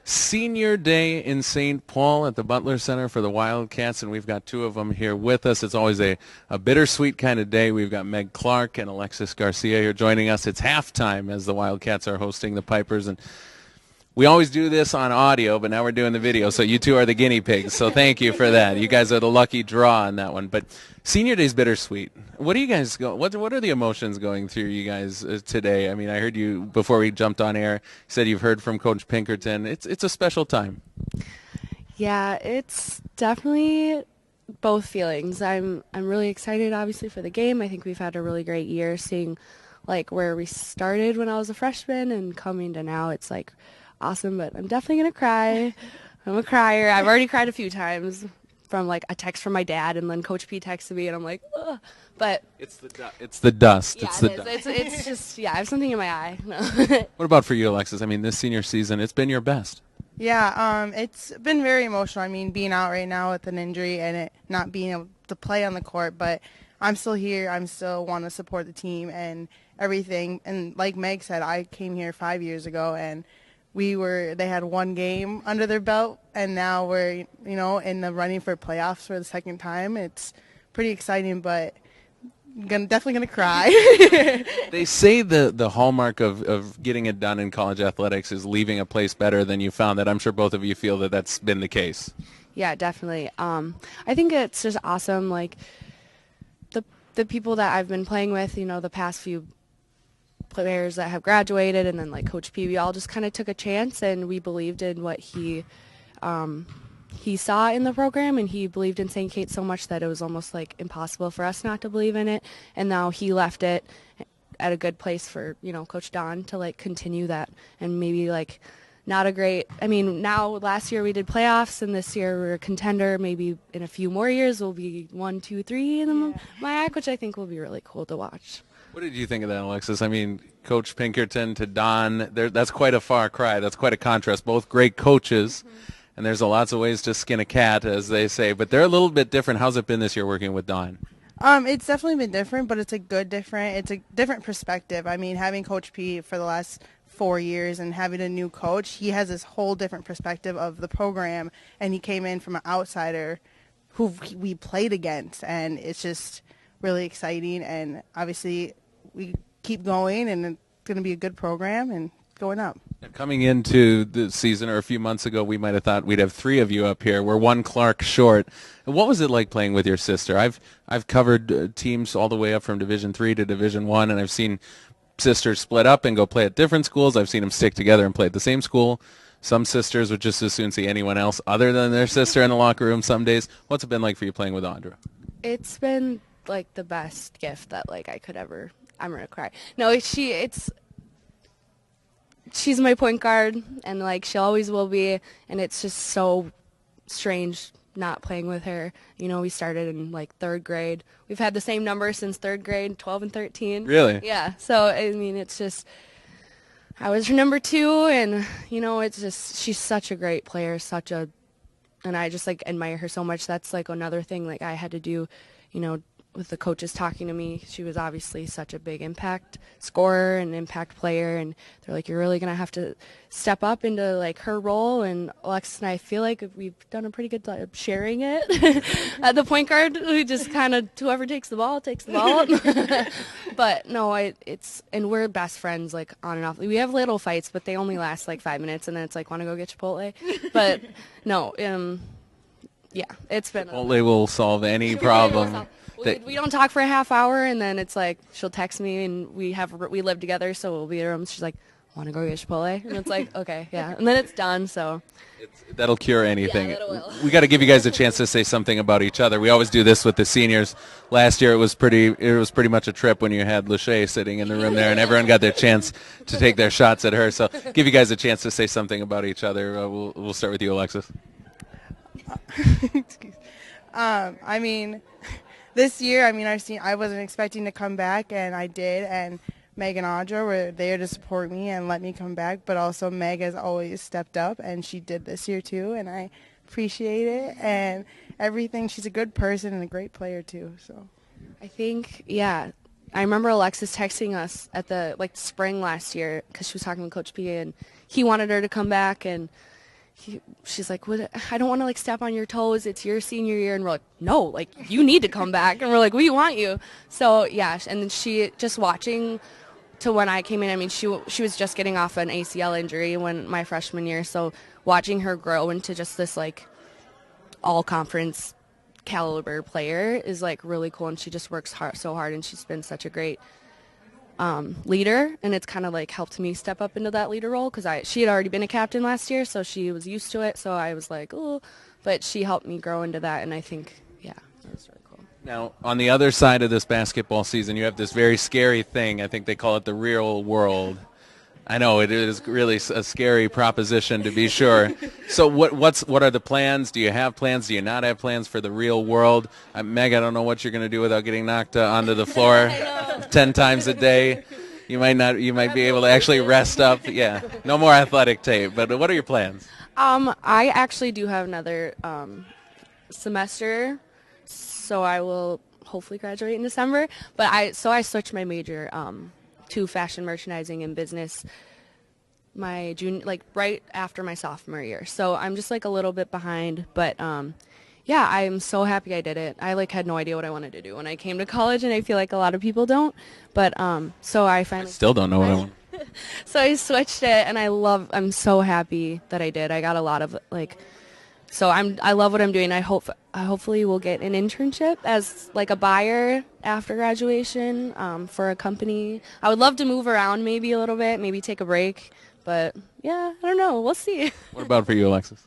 Senior Day in St. Paul at the Butler Center for the Wildcats, and we've got two of them here with us. It's always a bittersweet kind of day. We've got Meg Clark and Alexis Garcia here joining us. It's halftime as the Wildcats are hosting the Pipers, and we always do this on audio, but now we're doing the video, so you two are the guinea pigs, so thank you for that. You guys are the lucky draw on that one. But Senior Day's bittersweet. What do you guys what are the emotions going through you guys today? I mean, I heard you before we jumped on air, you said you've heard from Coach Pinkerton. It's a special time. Yeah, it's definitely both feelings. I'm really excited, obviously, for the game. I think we've had a really great year, seeing like where we started when I was a freshman and coming to now. It's like awesome, but I'm definitely gonna cry. I'm a crier. I've already cried a few times from like a text from my dad, and then Coach P texted me, and I'm like, ugh. But it's the dust. Yeah, it's just I have something in my eye. No. What about for you, Alexis? I mean, this senior season, it's been your best. Yeah, it's been very emotional. I mean, being out right now with an injury and it not being able to play on the court, but I'm still here. I'm still want to support the team and everything. And like Meg said, I came here 5 years ago, and they had one game under their belt, and now we're, in the running for playoffs for the second time. It's pretty exciting, but definitely gonna cry. They say the hallmark of getting it done in college athletics is leaving a place better than you found it. I'm sure both of you feel that that's been the case. Yeah, definitely. I think it's just awesome. Like the people that I've been playing with, the past few players that have graduated, and then like Coach P, we all just kind of took a chance, and we believed in what he saw in the program, and he believed in St. Kate so much that it was almost like impossible for us not to believe in it. And now he left it at a good place for Coach Don to like continue that, and maybe like not a great, now last year we did playoffs, and this year we're a contender. Maybe in a few more years we'll be 1, 2, 3 in the MIAC, which I think will be really cool to watch. What did you think of that, Alexis? I mean, Coach Pinkerton to Don, that's quite a far cry. That's quite a contrast. Both great coaches, and there's lots of ways to skin a cat, as they say, but they're a little bit different. How's it been this year working with Don? It's definitely been different, but it's a different perspective. I mean, having Coach P for the last 4 years and having a new coach, he has this whole different perspective of the program, and he came in from an outsider who we played against, and it's just really exciting. And obviously we keep going, and it's going to be a good program and going up. Coming into the season, or a few months ago, we might have thought we'd have three of you up here. We're one Clark short. What was it like playing with your sister? I've covered teams all the way up from Division III to Division I, and I've seen sisters split up and go play at different schools. I've seen them stick together and play at the same school. Some sisters would just as soon see anyone else other than their sister in the locker room some days. What's it been like for you playing with Audra? It's been like the best gift that like I could ever. I'm gonna cry. No, she's my point guard, and like she always will be, and it's just so strange not playing with her. We started in like 3rd grade. We've had the same number since 3rd grade, 12 and 13. Really? Yeah. So I mean, it's just I was her number 2, and it's just she's such a great player, and I just like admire her so much. That's like another thing like I had to do, with the coaches talking to me. She was obviously such a big impact scorer and impact player, and they're like, you're really going to have to step up into like her role. And Alexis and I feel like we've done a pretty good job sharing it. At the point guard, we just kind of, whoever takes the ball, takes the ball. But no, and we're best friends like on and off. We have little fights, but they only last like 5 minutes, and then it's like, want to go get Chipotle? But no, yeah, it's been. Chipotle will solve any problem. We don't talk for a half hour, and then it's like she'll text me, and we live together, so we'll be at her room. She's like, want to go get Chipotle? And it's like, okay, yeah. And then it's done, so. That'll cure anything. Yeah, that will. We got to give you guys a chance to say something about each other. We always do this with the seniors. Last year it was pretty much a trip when you had Lachey sitting in the room there, and everyone got their chance to take their shots at her. So give you guys a chance to say something about each other. We'll start with you, Alexis. Excuse. I mean, this year, I wasn't expecting to come back, and I did, and Meg and Audra were there to support me and let me come back, but also Meg has always stepped up, and she did this year too, and I appreciate it, and everything. She's a good person and a great player too. So, I think, yeah, I remember Alexis texting us at the spring last year because she was talking with Coach P, and he wanted her to come back, and she's like, I don't want to like step on your toes. It's your senior year. And we're like, no, like you need to come back. And we're like, we want you. So yeah. And then she just watching to when I came in, I mean, she was just getting off an ACL injury when my freshman year. So watching her grow into just this like all conference caliber player is like really cool. And she just works so hard, and she's been such a great leader, and it's kind of like helped me step up into that leader role because she had already been a captain last year, so she was used to it. So I was like, oh, but she helped me grow into that, and I think, yeah, it was really cool. Now, on the other side of this basketball season, you have this very scary thing. I think they call it the real world. I know it is really a scary proposition, to be sure. So what are the plans? Do you have plans? Do you not have plans for the real world? Meg, I don't know what you're going to do without getting knocked onto the floor 10 times a day. You might be able to actually rest up. Yeah, no more athletic tape. But what are your plans? I actually do have another semester, so I will hopefully graduate in December. But I switched my major to fashion merchandising and business my junior, like right after my sophomore year. So I'm just like a little bit behind, but yeah, I'm so happy I did it. I like had no idea what I wanted to do when I came to college, and I feel like a lot of people don't. But so I finally still don't know what I want. So I switched it, and I'm so happy that I did. I got a lot of like, so I love what I'm doing. I hopefully will get an internship as like a buyer after graduation for a company. I would love to move around maybe a little bit, maybe take a break, but yeah, I don't know. We'll see. What about for you, Alexis?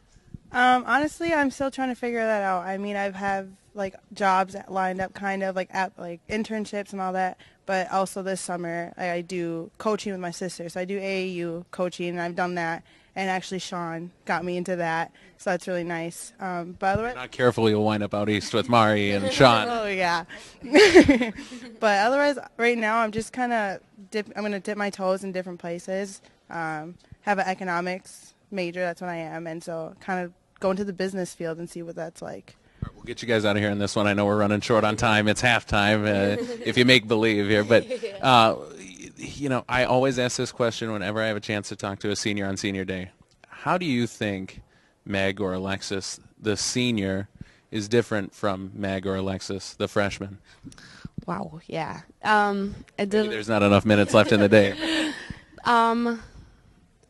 Honestly, I'm still trying to figure that out. I mean, I've had like jobs lined up, kind of like like internships and all that. But also this summer, I do coaching with my sister. So I do AAU coaching, and I've done that. And actually, Sean got me into that, so that's really nice. But otherwise, not careful, you'll wind up out east with Mari and Sean. Oh yeah. But otherwise, right now, I'm just kind of I'm gonna dip my toes in different places. Have an economics major, that's what I am, and so kind of go into the business field and see what that's like. All right, we'll get you guys out of here in this one. I know we're running short on time. It's halftime, if you make believe here. But, you know, I always ask this question whenever I have a chance to talk to a senior on senior day. How do you think Meg or Alexis, the senior, is different from Meg or Alexis, the freshman? Wow, yeah. Maybe there's not enough minutes left in the day.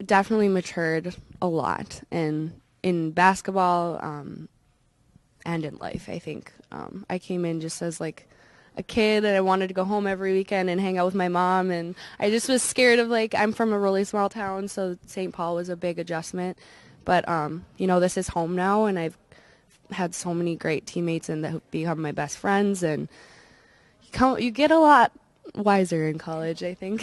Definitely matured a lot in basketball and in life, I think. I came in just as like a kid, and I wanted to go home every weekend and hang out with my mom, and I just was scared of like, I'm from a really small town, so St. Paul was a big adjustment. But you know, this is home now, and I've had so many great teammates and that have become my best friends, and you get a lot wiser in college, I think.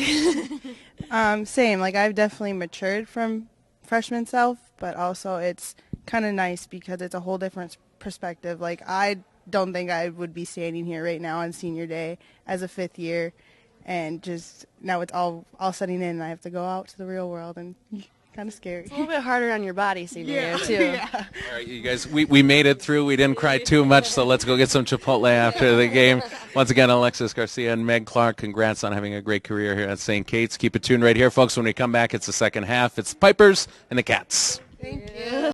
Same, like I've definitely matured from freshman self, but also it's kind of nice because it's a whole different perspective. Like I don't think I would be standing here right now on senior day as a fifth year, and just now it's all setting in, and I have to go out to the real world, and kind of scary. It's a little bit harder on your body senior year too. Yeah. All right, you guys, we made it through. We didn't cry too much, so let's go get some Chipotle after the game. Once again, Alexis Garcia and Meg Clark, congrats on having a great career here at St. Kate's. Keep it tuned right here, folks. When we come back, it's the second half. It's Pipers and the Cats. Thank you.